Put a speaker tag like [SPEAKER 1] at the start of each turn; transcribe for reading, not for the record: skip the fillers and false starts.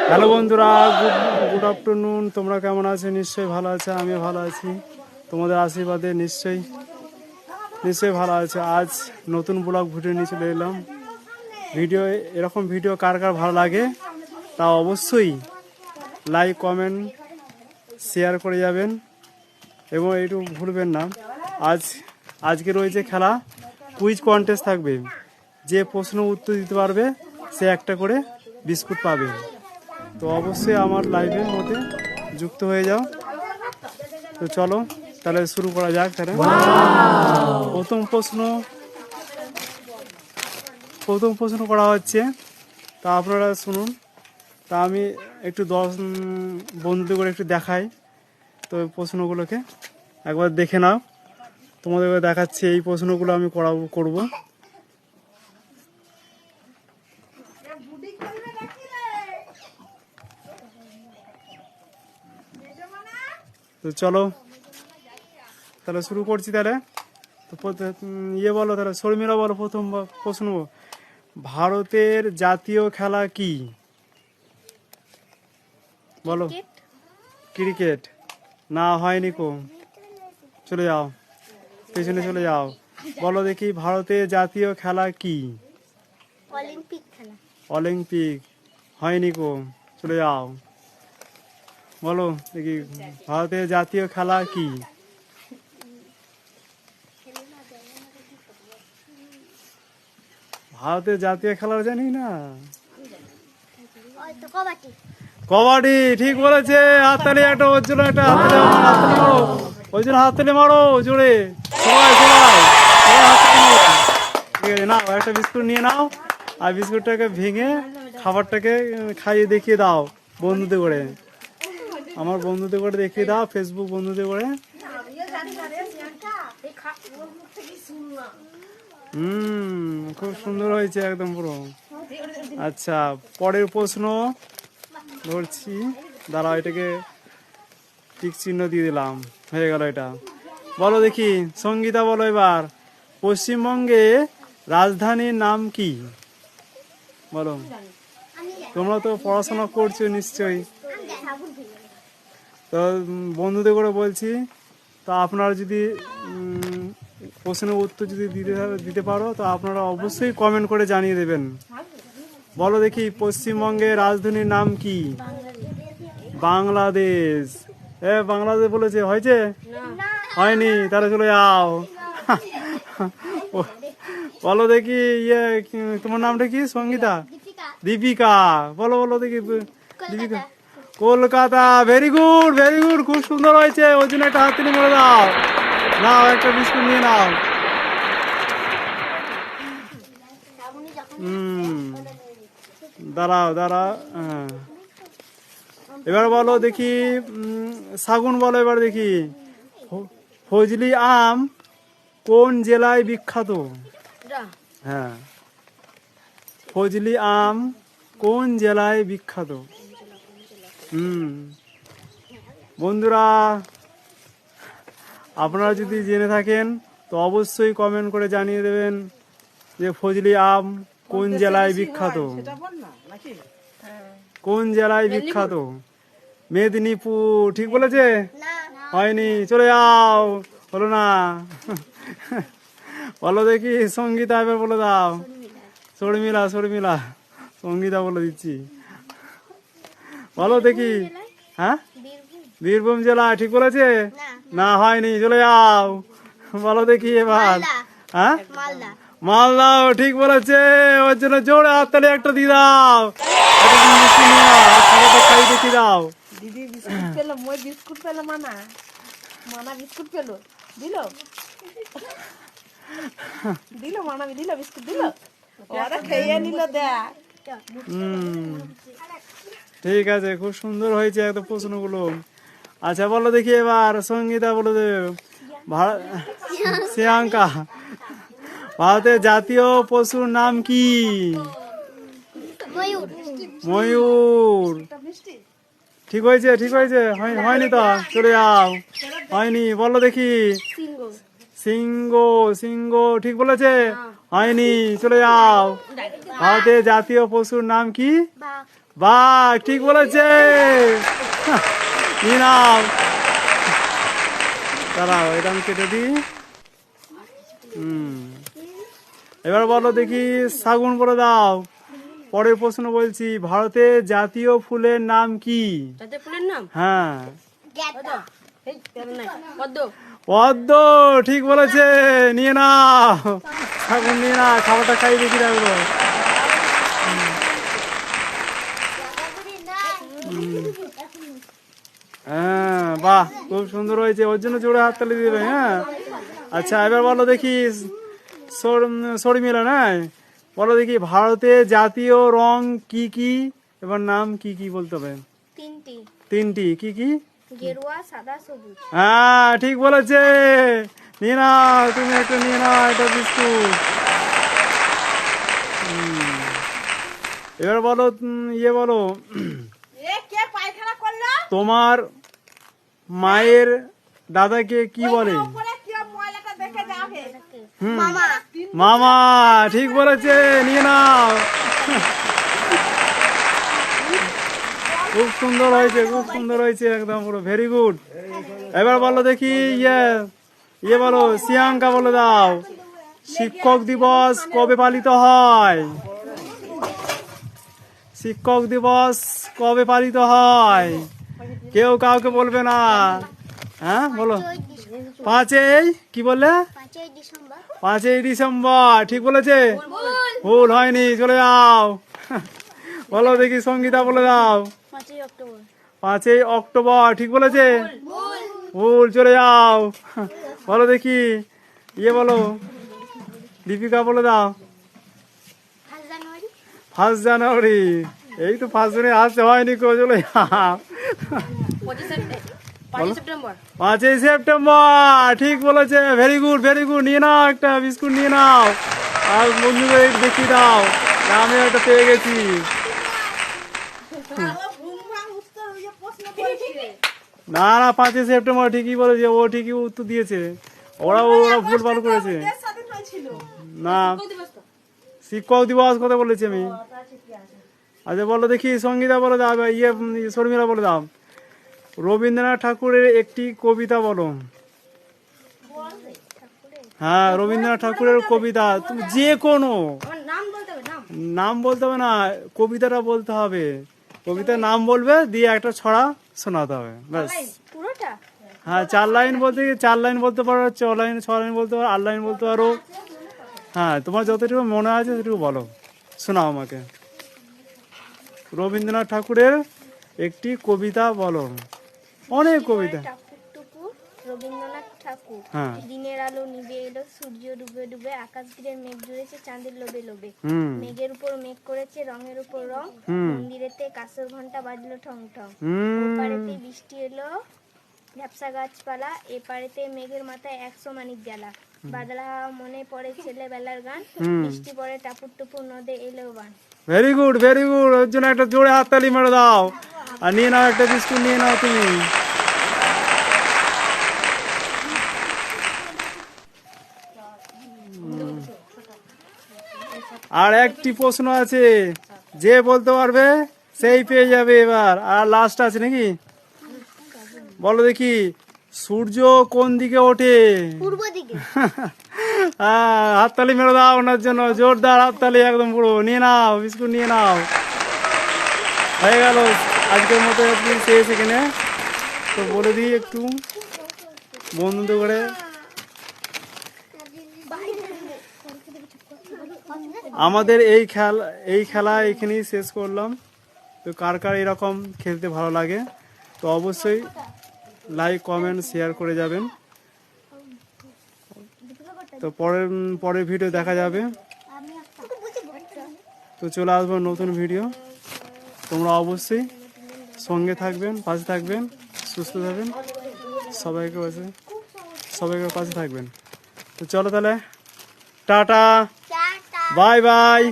[SPEAKER 1] Hello বন্ধুরা, good afternoon. তোমরা কেমন আছো? নিশ্চয়ই ভালো আছে, আমিও ভালো আছি। তোমাদের আশীর্বাদে নিশ্চয়ই ভালো আছে। আজ নতুন ব্লগ ভিডিও নিয়ে চলে এলাম। এরকম ভিডিও কার কার ভালো লাগে তা অবশ্যই লাইক, কমেন্ট, শেয়ার করে যাবেন এবং একটু ভুলবেন না। আজকে রয়েছে খেলা, কুইজ কন্টেস্ট থাকবে। যে প্রশ্ন উত্তর দিতে পারবে সে একটা করে বিস্কুট পাবে। তো অবশ্যই আমার লাইভের মধ্যে যুক্ত হয়ে যাও। তো চলো তাহলে শুরু করা যাক। তাহলে প্রথম প্রশ্ন করা হচ্ছে, তা আপনারা শুনুন। তা আমি একটু বন্ধুদের করে একটু দেখাই। তো প্রশ্নগুলোকে একবার দেখে নাও। তোমাদেরকে দেখাচ্ছি এই প্রশ্নগুলো আমি করব। তো চলো তাহলে শুরু করছি। তাহলে তো বলো, তাহলে শর্মিলা বলো প্রথম প্রশ্ন। ভারতের জাতীয় খেলা কি? বলো। ক্রিকেট? না, হয়নি কো। চলে যাও, পেছনে চলে যাও। বলো দেখি, ভারতের জাতীয় খেলা কি?
[SPEAKER 2] অলিম্পিক খেলা।
[SPEAKER 1] অলিম্পিক? হয়নি কো, চলে যাও। বলো দেখি, ভারতের জাতীয় খেলা কি? ভারতের জাতীয় খেলা জানি না। কবাডি? ঠিক বলেছে। হাততালি একটা, ওর জন্য একটা হাততালি মারো। ওই জন্য হাততালি মারো জোরে, সবাই হাততালি মারো। ঠিক আছে, নাও একটা বিস্কুট নিয়ে নাও, আর বিস্কুটটাকে ভেঙে খাবারটাকে খাইয়ে দেখিয়ে দাও বন্ধুদের করে। আমার বন্ধুদের করে দেখিয়ে দাও, ফেসবুক বন্ধুদের করে। খুব সুন্দর হয়েছে একদম পুরো। আচ্ছা, পরের প্রশ্ন ধরছি, দাঁড়াও, এটাকে টিক চিহ্ন দিয়ে দিলাম, হয়ে গেল এটা। বলো দেখি, সঙ্গীতা বলো এবার, পশ্চিমবঙ্গে রাজধানীর নাম কি? বলো। তোমরা তো পড়াশোনা করছো নিশ্চয়ই, তো বন্ধুদের করে বলছি। তো আপনারা যদি প্রশ্নের উত্তর যদি দিতে পারো তো আপনারা অবশ্যই কমেন্ট করে জানিয়ে দেবেন। বলো দেখি, পশ্চিমবঙ্গের রাজধানীর নাম কি? বাংলাদেশ? বাংলাদেশ বলেছে, হয়েছে? হয়নি, তাহলে চলে যাও। বলো দেখি, তোমার নামটা কি? সঙ্গীতা? দীপিকা? বলো দেখি, দীপিকা? কলকাতা? ভেরি গুড, খুব সুন্দর হয়েছে। ওই জন্য একটা হাততালি মেরে দাও। নাও একটা বিস্কুট নিয়ে নাও। দাঁড়াও। হ্যাঁ, এবার বলো দেখি, শাগুন বলো এবার দেখি, ফজলি আম কোন জেলায় বিখ্যাত? হ্যাঁ, ফজলি আম কোন জেলায় বিখ্যাত? বন্ধুরা, আপনারা যদি জেনে থাকেন তো অবশ্যই কমেন্ট করে জানিয়ে দেবেন যে ফজলি আম কোন জেলায় বিখ্যাত। কোন জেলায় বিখ্যাত? মেদিনীপুর? ঠিক বলেছে? হয়নি, চলে যাও, হলো না। বলো দেখি, সঙ্গীতা এবার বলে দাও। শর্মিলা? সঙ্গীতা বলে দিচ্ছি। বলো দেখি। হ্যাঁ, বীরভূম জেলা? ঠিক বলেছে? না, হয়নি, চলে যাও। বলো দেখি এবার। হ্যাঁ, মালদা? ঠিক বলেছে। ওর জন্য জোরে হাততালি একটা দিয়ে দাও। খাবারটা খাই দেখি দাও।
[SPEAKER 3] দিদি বিস্কুট পেলো, মই বিস্কুট পেলো, মানা বিস্কুট পেলো, দিল মানা দিল বিস্কুট দিল, ওরা খেয়ে নিল। দেখ,
[SPEAKER 1] ঠিক আছে, খুব সুন্দর হয়েছে একদম প্রশ্নগুলো। আচ্ছা, বলো দেখি এবার সঙ্গীতা বলে দেবে। শ্রেয়াঙ্কা, ভারতের জাতীয় পশুর নাম কি? ময়ূর? ঠিক হয়েছে। হয়নি তো, চলে যাও। হয়নি, বলো দেখি। সিংহ? ঠিক বলেছে? হয়নি, চলে যাও। ভারতের জাতীয় পশুর নাম কি? বাঘ, ঠিক বলেছে। নিয়ে নাও, দাঁড়াও এটা আমি কেটে দিই। এবার বলো দেখি, শাগুন বলে দাও। পরের প্রশ্ন বলছি, ভারতের জাতীয় ফুলের নাম কি?
[SPEAKER 3] জাতীয় ফুলের নাম
[SPEAKER 1] হ্যাঁ,
[SPEAKER 2] গেঁদা।
[SPEAKER 3] পদ্ম।
[SPEAKER 1] পদ্ম, ঠিক বলেছে। নিয়ে নাও শাগুন, নিয়ে না, খাবারটা খাইয়ে দেখি রাখবো। হ্যাঁ, বাহ, খুব সুন্দর হয়েছে, ওর জন্য জোরে হাততালি দিবে। হ্যাঁ, আচ্ছা এবার বলো দেখি, শর্মিলা না, বলো দেখি, ভারতের জাতীয় রং কি কি, এবার নাম কি কি বলতে হবে।
[SPEAKER 2] তিনটি,
[SPEAKER 1] তিনটি, কি কি?
[SPEAKER 2] গেরুয়া, সাদা, সবুজ।
[SPEAKER 1] হ্যাঁ, ঠিক বলেছে। নিয়ে নাও, তুমি একটা নিয়ে নাও, এটা বিস্কুট। এবার বলো, ইয়ে বলো,
[SPEAKER 3] এ কে পায়খানা করলো?
[SPEAKER 1] তোমার মায়ের দাদাকে কি বলে?
[SPEAKER 3] ওপরে কি ময়লাটা দেখে যাবে।
[SPEAKER 2] মামা।
[SPEAKER 1] মামা, ঠিক বলেছে। নিয়ে নাও, খুব সুন্দর হয়েছে, খুব সুন্দর হয়েছে, একদম পুরো ভেরি গুড। এবার বলো দেখি, ইয়ে বলো, শ্রিয়াঙ্কা বলে দাও, শিক্ষক দিবস কবে পালিত হয়? শিক্ষক দিবস কবে পালিত হয়? কেউ কাউকে বলবে না। হ্যাঁ, বলো। 5ই, কি বললে?
[SPEAKER 2] 5ই ডিসেম্বর।
[SPEAKER 1] 5ই ডিসেম্বর, ঠিক বলেছে। ভুল হয়নি, চলে যাও। বলো দেখি, সঙ্গীতা বলে দাও।
[SPEAKER 2] 5ই অক্টোবর।
[SPEAKER 1] 5ই অক্টোবর, ঠিক বলেছে। ভুল, চলে যাও। বলো দেখি, ইয়ে বলো, দীপিকা বলে দাও।
[SPEAKER 2] 1 জানুয়ারি।
[SPEAKER 1] 1 জানুয়ারি, এই তো 5 জানুয়ারি আসতে হয়নি, কেউ চলে যাও।
[SPEAKER 3] 5 সেপ্টেম্বর।
[SPEAKER 1] 5ই সেপ্টেম্বর, ঠিক বলেছে। Very good, very good. নিয়ে নাও, একটা বিস্কুট নিয়ে নাও, আর বন্ধুদের দেখিয়ে দাও যে আমি একটা পেয়ে গেছি। না না, 5ই সেপ্টেম্বর ঠিকই বলেছে, ও ঠিকই উত্তর দিয়েছে। ওরা ভুল ভাল করেছে। না, শিক্ষক দিবস কথা বলেছি আমি। আচ্ছা বলো দেখি, সঙ্গীতা বলে দাও, শর্মিলা বলে দাও, রবীন্দ্রনাথ ঠাকুরের একটি কবিতা বলো। হ্যাঁ, রবীন্দ্রনাথ ঠাকুরের কবিতা, তুমি যে কোনো
[SPEAKER 3] আমার নাম বলতে হবে, নাম।
[SPEAKER 1] নাম বলতে হবে না, কবিতাটা বলতে হবে। কবিতার নাম বলবে, দিয়ে একটা ছড়া শোনাতে হবে, ব্যাস।
[SPEAKER 2] পুরোটা?
[SPEAKER 1] হ্যাঁ, 4 লাইন বলতে, 4 লাইন বলতে পারো, 6 লাইন, 6 লাইন বলতে পারো, 8 লাইন বলতে পারো। হ্যাঁ, তোমার যতটুকু মনে আছে সেটুকু বলো, শোনাও আমাকে। রবীন্দ্রনাথ ঠাকুরের একটি কবিতা বলো। অনেক কবিতা।
[SPEAKER 2] টাপুরটুকু, রবীন্দ্রনাথ ঠাকুর।
[SPEAKER 1] হ্যাঁ।
[SPEAKER 2] দিনের আলো নিভে এলো, সূর্য ডুবে ডুবে, আকাশ ঘিরে মেঘ জুড়েছে চাঁদের লোবে লোবে।
[SPEAKER 1] হুম
[SPEAKER 2] মেঘের উপর মেঘ করেছে রঙের উপর রং,
[SPEAKER 1] হুম
[SPEAKER 2] মন্দিরেতে কাঁসর ঘন্টা বাজলো ঠং ঠং।
[SPEAKER 1] হুম
[SPEAKER 2] ওপারেতে বৃষ্টি এলো, ঝাপসা গাছপালা, এপারেতে মেঘের মাথায় 100 মানিক জ্বালা। বাদলা হাওয়া মনে পড়ে ছেলেবেলার গান, বৃষ্টি পড়ে টাপুর টুপুর নদে এলো বান।
[SPEAKER 1] Very good, very good. ওর জন্য একটা জোরে হাততালি মেরে দাও। আর নিয়ে নাও, একটা বিস্কুট নিয়ে নাও তুমি। আর একটি প্রশ্ন আছে, যে বলতে পারবে সেই পেয়ে যাবে এবার। আর লাস্ট আছে নাকি, বলো দেখি, সূর্য কোন দিকে ওঠে?
[SPEAKER 2] পূর্ব দিকে।
[SPEAKER 1] হ্যাঁ, হাততালি মেরে দাও ওনার জন্য, জোরদার হাততালি একদম পুরো। নিয়ে নাও, বিস্কুট নিয়ে নাও। হয়ে গেল আজকের মতো শেষ এখানে। তো বলে দিই একটু বন্ধুদের করে, আমাদের এই খেলা এখানেই শেষ করলাম। তো কার কার এরকম খেলতে ভালো লাগে তো অবশ্যই লাইক, কমেন্ট, শেয়ার করে যাবেন। তো পরের ভিডিও দেখা যাবে। তো চলে আসবো নতুন ভিডিও। তোমরা অবশ্যই সঙ্গে থাকবেন, পাশে থাকবেন, সুস্থ থাকবেন, সবাইকে পাশে থাকবেন। তো চলো তাহলে, টাটা, বাই বাই।